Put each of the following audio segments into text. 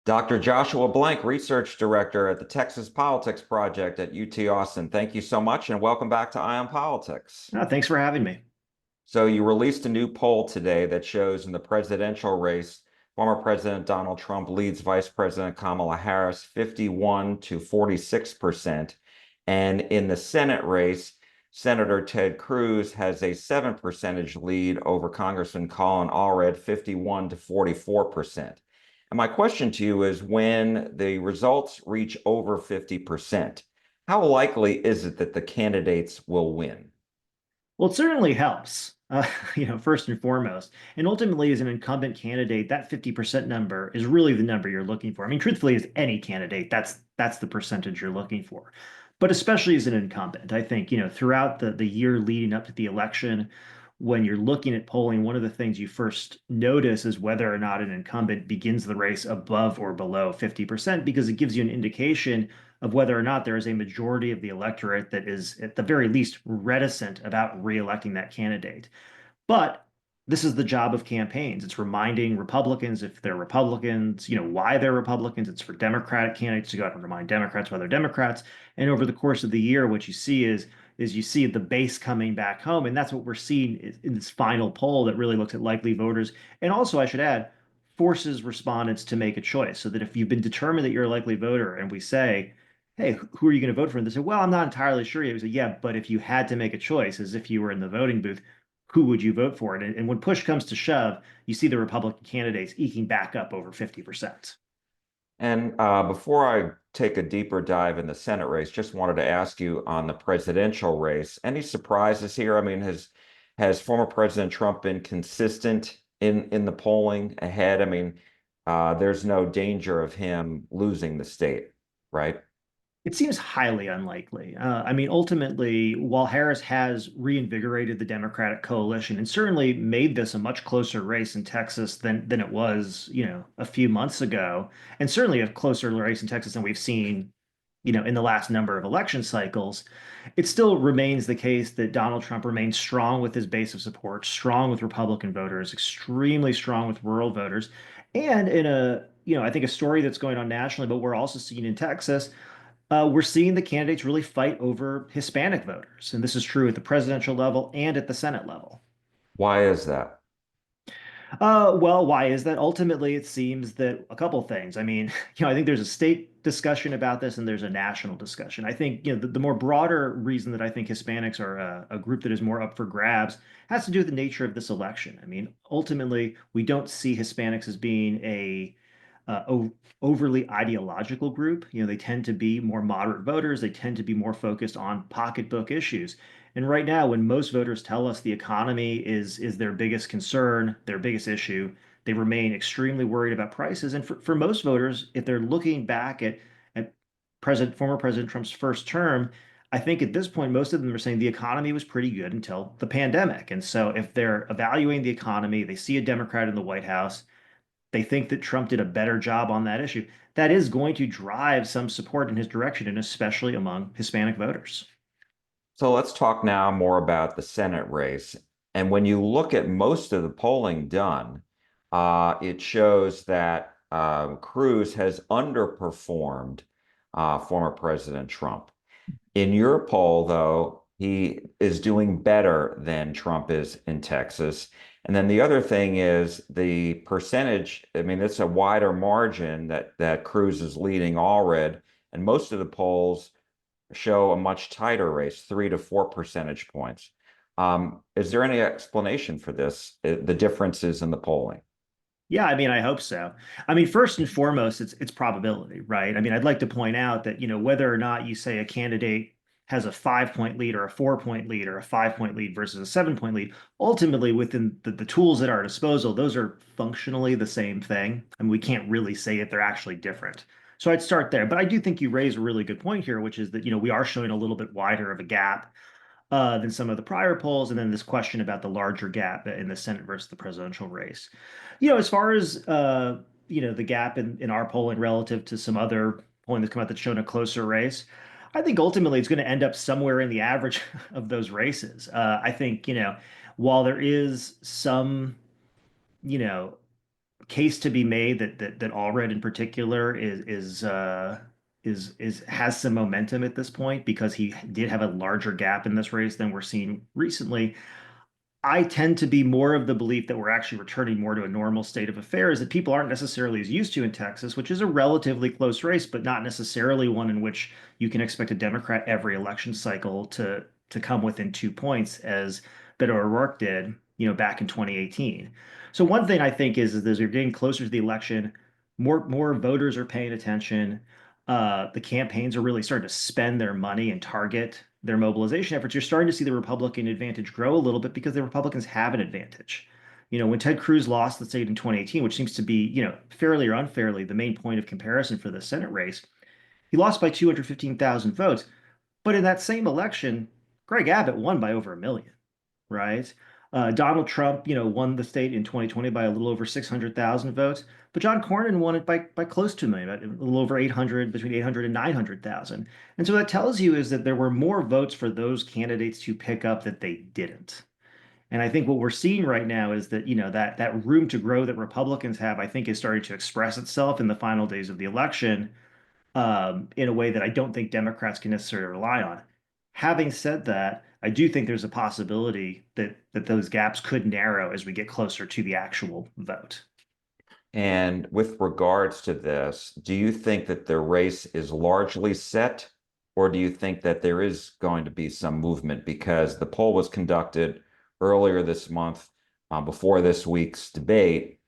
Dr. Joshua Blank, Research Director at the Texas Politics Project at UT Austin. Thank you so much and welcome back to Eye on Politics. Thanks for having me. So, you released a new poll today that shows in the presidential race, former President Donald Trump leads Vice President Kamala Harris 51 to 46%. And in the Senate race, Senator Ted Cruz has a 7% lead over Congressman Colin Allred, 51 to 44%. And my question to you is when the results reach over 50%, how likely is it that the candidates will win? Well, it certainly helps, first and foremost. And ultimately, as an incumbent candidate, that 50% number is really the number you're looking for. I mean, truthfully, as any candidate, that's the percentage you're looking for. But especially as an incumbent, I think, throughout the year leading up to the election, when you're looking at polling, one of the things you first notice is whether or not an incumbent begins the race above or below 50%, because it gives you an indication of whether or not there is a majority of the electorate that is, at the very least, reticent about reelecting that candidate. But this is the job of campaigns. It's reminding Republicans, if they're Republicans, why they're Republicans. It's for Democratic candidates to go out and remind Democrats why they're Democrats. And over the course of the year, what you see is you see the base coming back home. And that's what we're seeing in this final poll that really looks at likely voters. And also, I should add, forces respondents to make a choice so that if you've been determined that you're a likely voter and we say, hey, who are you going to vote for? And they say, well, I'm not entirely sure yet. We say, yeah, but if you had to make a choice, as if you were in the voting booth, who would you vote for? And when push comes to shove, you see the Republican candidates eking back up over 50%. And before I take a deeper dive in the Senate race, just wanted to ask you on the presidential race, any surprises here? I mean, has former President Trump been consistent in the polling ahead? I mean, there's no danger of him losing the state, right? It seems highly unlikely. I mean, ultimately, while Harris has reinvigorated the Democratic coalition and certainly made this a much closer race in Texas than it was, a few months ago, and certainly a closer race in Texas than we've seen, in the last number of election cycles, it still remains the case that Donald Trump remains strong with his base of support, strong with Republican voters, extremely strong with rural voters, and in I think a story that's going on nationally, but we're also seeing in Texas we're seeing the candidates really fight over Hispanic voters. And this is true at the presidential level and at the Senate level. Why is that? Well, why is that? Ultimately, it seems that a couple things. I mean, I think there's a state discussion about this and there's a national discussion. I think, the more broader reason that I think Hispanics are a group that is more up for grabs has to do with the nature of this election. I mean, ultimately, we don't see Hispanics as being a overly ideological group. They tend to be more moderate voters. They tend to be more focused on pocketbook issues. And right now, when most voters tell us the economy is their biggest concern, their biggest issue, they remain extremely worried about prices. And for most voters, if they're looking back at former President Trump's first term, I think at this point, most of them are saying the economy was pretty good until the pandemic. And so if they're evaluating the economy, they see a Democrat in the White House, they think that Trump did a better job on that issue. That is going to drive some support in his direction, and especially among Hispanic voters. So let's talk now more about the Senate race. And when you look at most of the polling done, it shows that Cruz has underperformed former President Trump. In your poll, though, he is doing better than Trump is in Texas. And then the other thing is the percentage. I mean, it's a wider margin that Cruz is leading Allred, and most of the polls show a much tighter race, 3 to 4 percentage points. Is there any explanation for this, the differences in the polling? Yeah, I mean, I hope so. I mean, first and foremost, it's probability, right? I mean, I'd like to point out that, whether or not you say a candidate has a 5 point lead or a 4 point lead or a 5 point lead versus a 7 point lead, ultimately within the tools at our disposal, those are functionally the same thing. And we can't really say that they're actually different. So I'd start there. But I do think you raise a really good point here, which is that, we are showing a little bit wider of a gap than some of the prior polls, and then this question about the larger gap in the Senate versus the presidential race. As far as the gap in our polling relative to some other polling that's come out that's shown a closer race, I think ultimately it's going to end up somewhere in the average of those races. I think while there is some you know case to be made that Allred in particular is has some momentum at this point because he did have a larger gap in this race than we're seeing recently. I tend to be more of the belief that we're actually returning more to a normal state of affairs that people aren't necessarily as used to in Texas, which is a relatively close race, but not necessarily one in which you can expect a Democrat every election cycle to come within 2 points as Beto O'Rourke did, back in 2018. So one thing I think is as you're getting closer to the election, more voters are paying attention. The campaigns are really starting to spend their money and target their mobilization efforts. You're starting to see the Republican advantage grow a little bit because the Republicans have an advantage. When Ted Cruz lost the state in 2018, which seems to be, fairly or unfairly, the main point of comparison for the Senate race, he lost by 215,000 votes. But in that same election, Greg Abbott won by over a million, right? Donald Trump, won the state in 2020 by a little over 600,000 votes, but John Cornyn won it by close to a million, a little over 800, between 800 and 900,000. And so that tells you is that there were more votes for those candidates to pick up that they didn't. And I think what we're seeing right now is that, that room to grow that Republicans have, I think, is starting to express itself in the final days of the election in a way that I don't think Democrats can necessarily rely on. Having said that, I do think there's a possibility that those gaps could narrow as we get closer to the actual vote. And with regards to this, do you think that the race is largely set, or do you think that there is going to be some movement? Because the poll was conducted earlier this month, before this week's debate.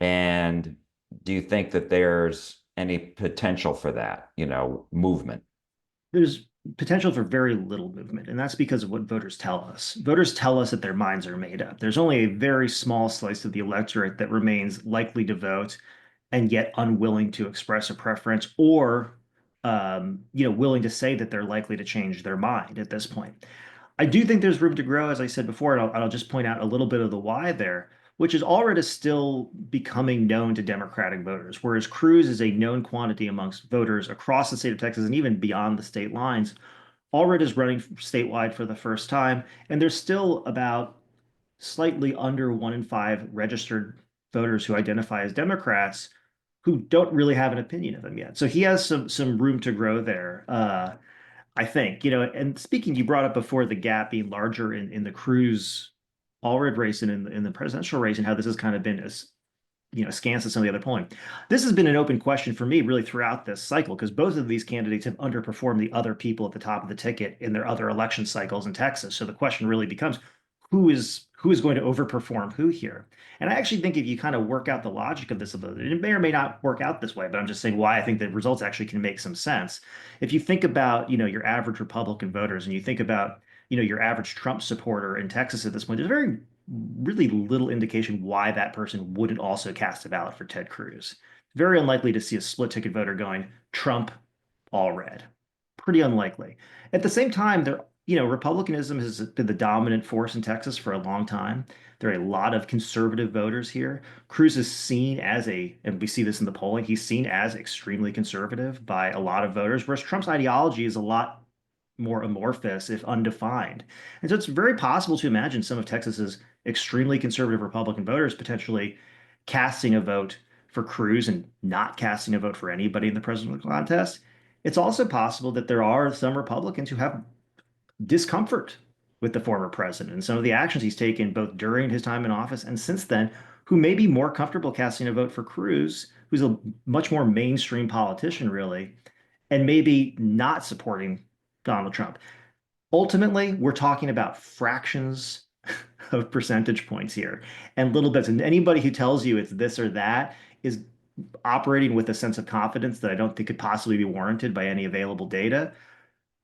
And do you think that there's any potential for that, movement? There's potential for very little movement, and that's because of what voters tell us. Voters tell us that their minds are made up. There's only a very small slice of the electorate that remains likely to vote and yet unwilling to express a preference or willing to say that they're likely to change their mind at this point. I do think there's room to grow, as I said before, and I'll just point out a little bit of the why there, which is Allred is still becoming known to Democratic voters, whereas Cruz is a known quantity amongst voters across the state of Texas and even beyond the state lines. Allred is running statewide for the first time, and there's still about slightly under 1 in 5 registered voters who identify as Democrats who don't really have an opinion of him yet. So he has some room to grow there. I think, and speaking, you brought up before the gap being larger in the Cruz Allred race and in the presidential race, and how this has kind of been as askance at some of the other polling. This has been an open question for me really throughout this cycle because both of these candidates have underperformed the other people at the top of the ticket in their other election cycles in Texas. So the question really becomes who is going to overperform who here? And I actually think if you kind of work out the logic of this, it may or may not work out this way, but I'm just saying why I think the results actually can make some sense. If you think about, your average Republican voters and you think about, your average Trump supporter in Texas at this point, there's very really little indication why that person wouldn't also cast a ballot for Ted Cruz. Very unlikely to see a split ticket voter going Trump, Allred. Pretty unlikely. At the same time, Republicanism has been the dominant force in Texas for a long time. There are a lot of conservative voters here. Cruz is seen as and we see this in the polling, he's seen as extremely conservative by a lot of voters, whereas Trump's ideology is a lot more amorphous, if undefined. And so it's very possible to imagine some of Texas's extremely conservative Republican voters potentially casting a vote for Cruz and not casting a vote for anybody in the presidential contest. It's also possible that there are some Republicans who have discomfort with the former president and some of the actions he's taken both during his time in office and since then, who may be more comfortable casting a vote for Cruz, who's a much more mainstream politician, really, and maybe not supporting Donald Trump. Ultimately, we're talking about fractions of percentage points here and little bits. And anybody who tells you it's this or that is operating with a sense of confidence that I don't think could possibly be warranted by any available data.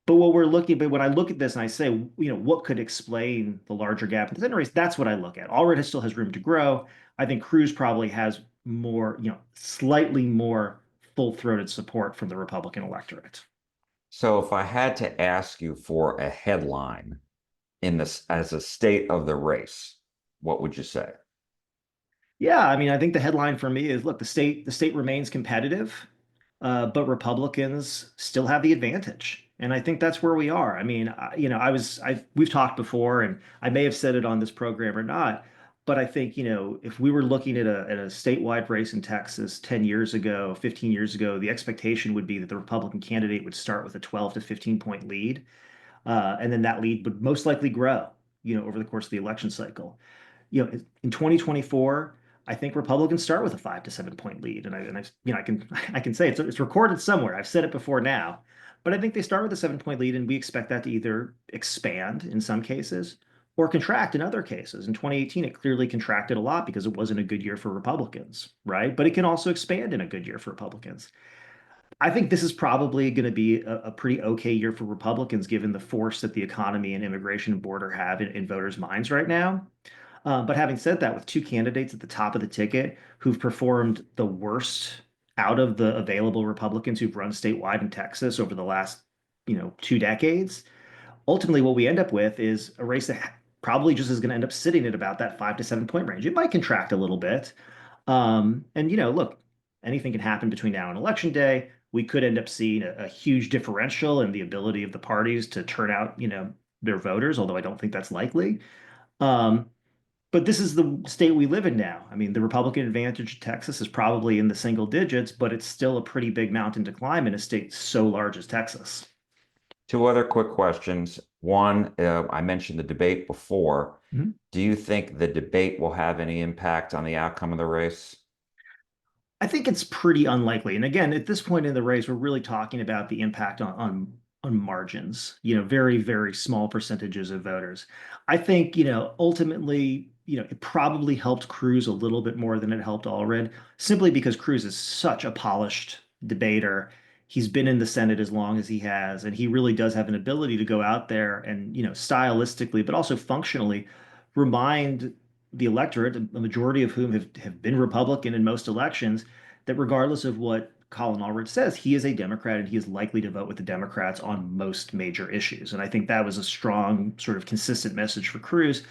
But when I look at this and I say, what could explain the larger gap in the Senate race, that's what I look at. Allred still has room to grow. I think Cruz probably has more, slightly more full-throated support from the Republican electorate. So if I had to ask you for a headline in this as a state of the race, what would you say? Yeah, I mean, I think the headline for me is, look, the state remains competitive, but Republicans still have the advantage. And I think that's where we are. I mean, we've talked before, and I may have said it on this program or not. But I think, if we were looking at a statewide race in Texas 10 years ago, 15 years ago, the expectation would be that the Republican candidate would start with a 12 to 15 point lead. And then that lead would most likely grow, over the course of the election cycle. In 2024, I think Republicans start with a 5 to 7 point lead, I can say it's recorded somewhere. I've said it before now, but I think they start with a 7 point lead, and we expect that to either expand in some cases or contract in other cases. In 2018, it clearly contracted a lot because it wasn't a good year for Republicans, right? But it can also expand in a good year for Republicans. I think this is probably going to be a pretty okay year for Republicans, given the force that the economy and immigration and border have in voters' minds right now. But having said that, with two candidates at the top of the ticket who've performed the worst out of the available Republicans who've run statewide in Texas over the last, 2 decades, ultimately what we end up with is a race that probably just is going to end up sitting at about that 5 to 7 point range. It might contract a little bit. And look, anything can happen between now and election day. We could end up seeing a huge differential in the ability of the parties to turn out, their voters, although I don't think that's likely. Um, but this is the state we live in now. I mean, the Republican advantage in Texas is probably in the single digits, but it's still a pretty big mountain to climb in a state so large as Texas. Two other quick questions. One, I mentioned the debate before. Mhm. Do you think the debate will have any impact on the outcome of the race? I think it's pretty unlikely. And again, at this point in the race, we're really talking about the impact on margins, very, very small percentages of voters. I think, ultimately, it probably helped Cruz a little bit more than it helped Allred, simply because Cruz is such a polished debater. He's been in the Senate as long as he has, and he really does have an ability to go out there and, stylistically, but also functionally remind the electorate, a majority of whom have been Republican in most elections, that regardless of what Colin Allred says, he is a Democrat and he is likely to vote with the Democrats on most major issues. And I think that was a strong, sort of consistent message for Cruz.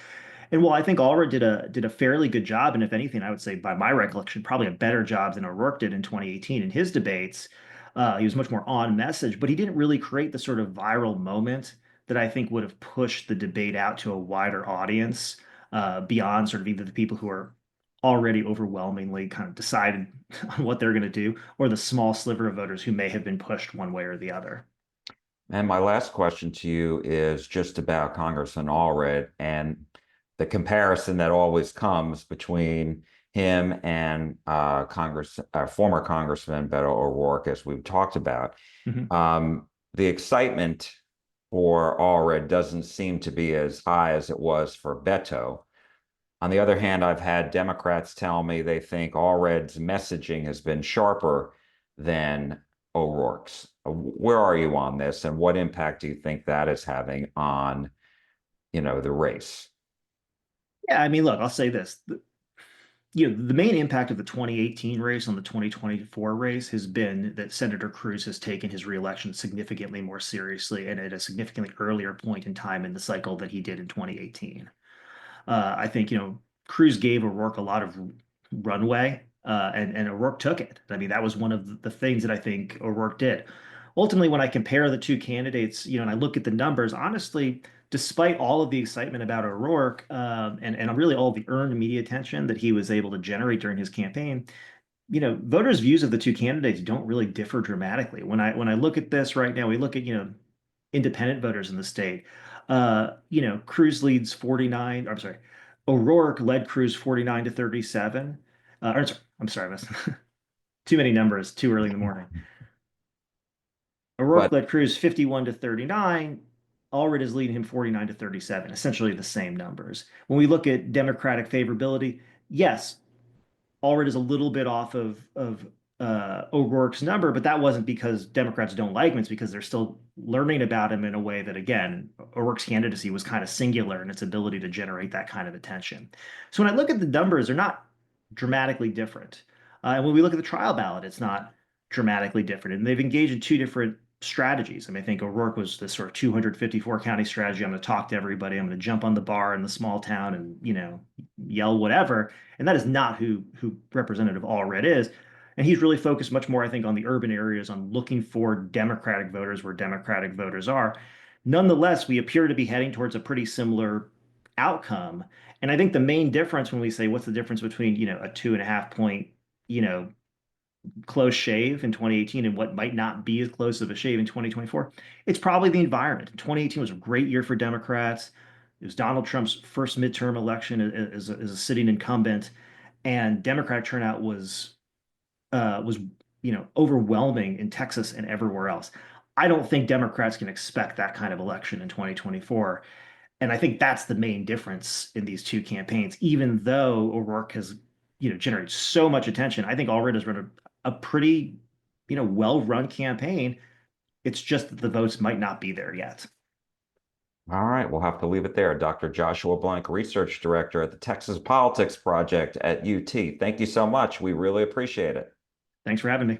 And while I think Allred did a fairly good job, and if anything, I would say by my recollection, probably a better job than O'Rourke did in 2018 in his debates. He was much more on message, but he didn't really create the sort of viral moment that I think would have pushed the debate out to a wider audience, beyond sort of either the people who are already overwhelmingly kind of decided on what they're going to do, or the small sliver of voters who may have been pushed one way or the other. And my last question to you is just about Congressman Allred and the comparison that always comes between him and former Congressman Beto O'Rourke, as we've talked about. Mhm. The excitement for Allred doesn't seem to be as high as it was for Beto. On the other hand, I've had Democrats tell me they think Allred's messaging has been sharper than O'Rourke's. Where are you on this, and what impact do you think that is having on, the race? Yeah, I mean, look, I'll say this. The main impact of the 2018 race on the 2024 race has been that Senator Cruz has taken his reelection significantly more seriously and at a significantly earlier point in time in the cycle than he did in 2018. I think, Cruz gave O'Rourke a lot of runway, and O'Rourke took it. I mean, that was one of the things that I think O'Rourke did. Ultimately, when I compare the two candidates, and I look at the numbers, honestly, despite all of the excitement about O'Rourke, and really all the earned media attention that he was able to generate during his campaign, voters' views of the two candidates don't really differ dramatically. When I look at this right now, we look at, independent voters in the state. Cruz leads 49, I'm sorry, O'Rourke led Cruz 49 to 37. I'm sorry, that's too many numbers, too early in the morning. O'Rourke But led Cruz 51 to 39. Allred is leading him 49 to 37, essentially the same numbers. When we look at Democratic favorability, yes, Allred is a little bit off of O'Rourke's number, but that wasn't because Democrats don't like him. It's because they're still learning about him in a way that, again, O'Rourke's candidacy was kind of singular in its ability to generate that kind of attention. So when I look at the numbers, they're not dramatically different. And when we look at the trial ballot, it's not dramatically different. And they've engaged in two different strategies. I mean, I think O'Rourke was this sort of 254 county strategy. I'm going to talk to everybody. I'm going to jump on the bar in the small town and, yell whatever. And that is not who Representative Allred is. And he's really focused much more, I think, on the urban areas, on looking for Democratic voters where Democratic voters are. Nonetheless, we appear to be heading towards a pretty similar outcome. And I think the main difference when we say what's the difference between, a 2.5 point, you know, close shave in 2018 and what might not be as close of a shave in 2024, it's probably the environment. 2018 was a great year for Democrats. It was Donald Trump's first midterm election as a sitting incumbent, and Democratic turnout was overwhelming in Texas and everywhere else. I don't think Democrats can expect that kind of election in 2024. And I think that's the main difference in these two campaigns. Even though O'Rourke has, generated so much attention, I think Allred has run a pretty, well-run campaign. It's just that the votes might not be there yet. All right, we'll have to leave it there. Dr. Joshua Blank, Research Director at the Texas Politics Project at UT. Thank you so much. We really appreciate it. Thanks for having me.